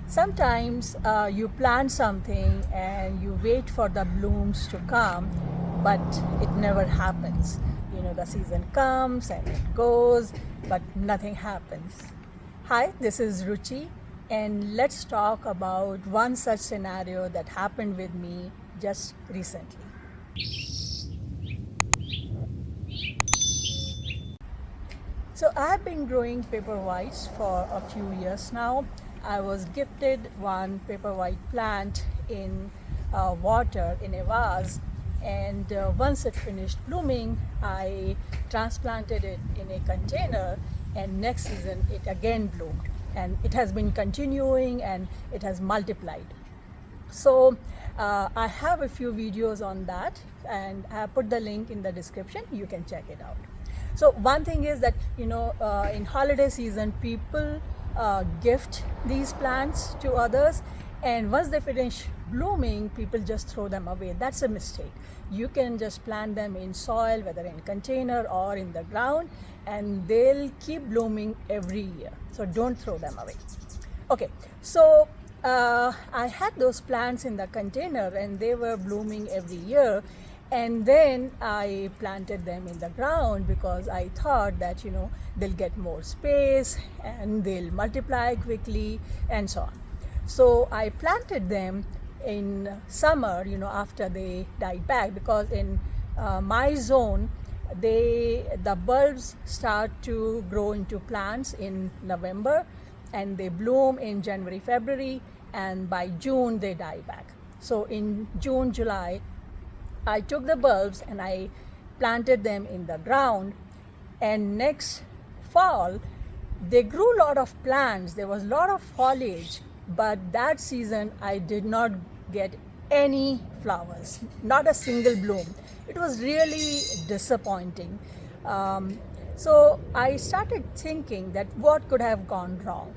Sometimes you plant something and you wait for the blooms to come, but it never happens. The season comes and it goes, but nothing happens. Hi, this is Ruchi, and let's talk about one such scenario that happened with me just recently. So I've been growing paperwhites for a few years now. I was gifted one paperwhite plant in water in a vase, and once it finished blooming, I transplanted it in a container, and next season it again bloomed, and it has been continuing and it has multiplied. So I have a few videos on that, and I have put the link in the description. You can check it out. So one thing is that in holiday season people gift these plants to others, and once they finish blooming people just throw them away. That's a mistake. You can just plant them in soil, whether in container or in the ground, and they'll keep blooming every year. So don't throw them away. Okay, so I had those plants in the container and they were blooming every year, and then I planted them in the ground because I thought that they'll get more space and they'll multiply quickly and so on. So I planted them in summer, after they died back, because in my zone the bulbs start to grow into plants in November, and they bloom in January, February, and by June they die back. So in June, July, I took the bulbs and I planted them in the ground, and next fall they grew a lot of plants. There was a lot of foliage, but that season I did not get any flowers, not a single bloom. It was really disappointing. So I started thinking that what could have gone wrong.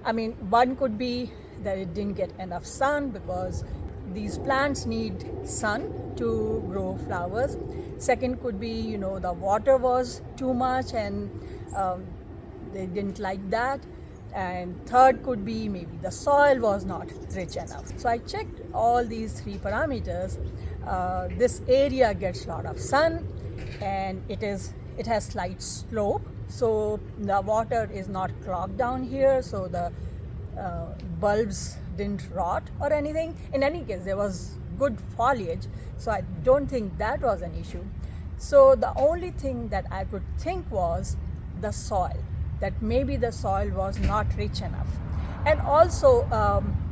I mean, one could be that it didn't get enough sun, because these plants need sun to grow flowers. Second could be, the water was too much and they didn't like that. And third could be maybe the soil was not rich enough. So I checked all these three parameters. This area gets a lot of sun, and it has slight slope, so the water is not clogged down here, so the bulbs didn't rot or anything. In any case, there was good foliage, so I don't think that was an issue. So the only thing that I could think was the soil, that maybe the soil was not rich enough. And also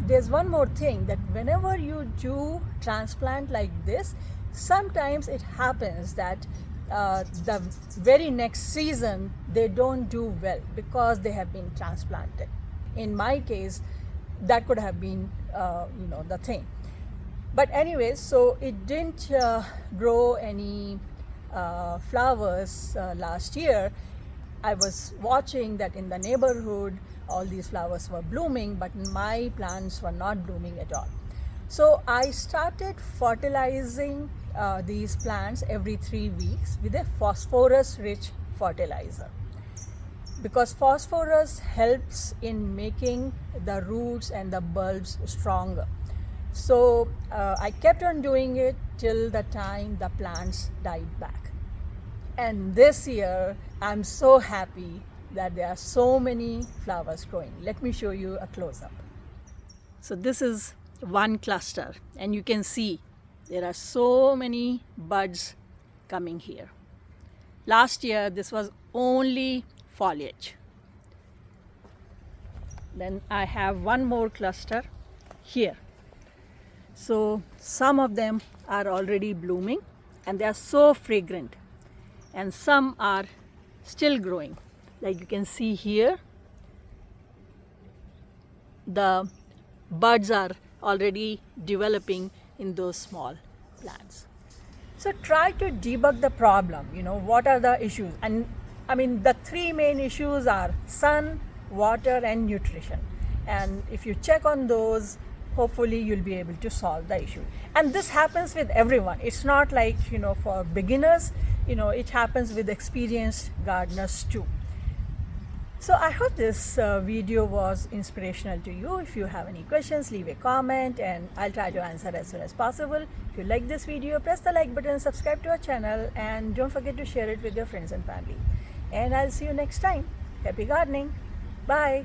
there's one more thing, that whenever you do transplant like this, sometimes it happens that the very next season they don't do well because they have been transplanted. In my case, that could have been the thing. But anyways, so it didn't grow any flowers last year. I was watching that in the neighborhood all these flowers were blooming, but my plants were not blooming at all. So I started fertilizing these plants every 3 weeks with a phosphorus rich fertilizer, because phosphorus helps in making the roots and the bulbs stronger. So I kept on doing it till the time the plants died back. And this year I'm so happy that there are so many flowers growing. Let me show you a close-up. So this is one cluster, and you can see there are so many buds coming here. Last year this was only foliage. Then I have one more cluster here. So some of them are already blooming and they are so fragrant, and some are still growing. Like you can see here, the buds are already developing in those small plants. So try to debug the problem, what are the issues. And I mean, the three main issues are sun, water and nutrition. And if you check on those, hopefully you'll be able to solve the issue. And this happens with everyone. It's not like, for beginners, it happens with experienced gardeners too. So I hope this video was inspirational to you. If you have any questions, leave a comment and I'll try to answer as soon as possible. If you like this video, press the like button, subscribe to our channel, and don't forget to share it with your friends and family. And I'll see you next time. Happy gardening. Bye.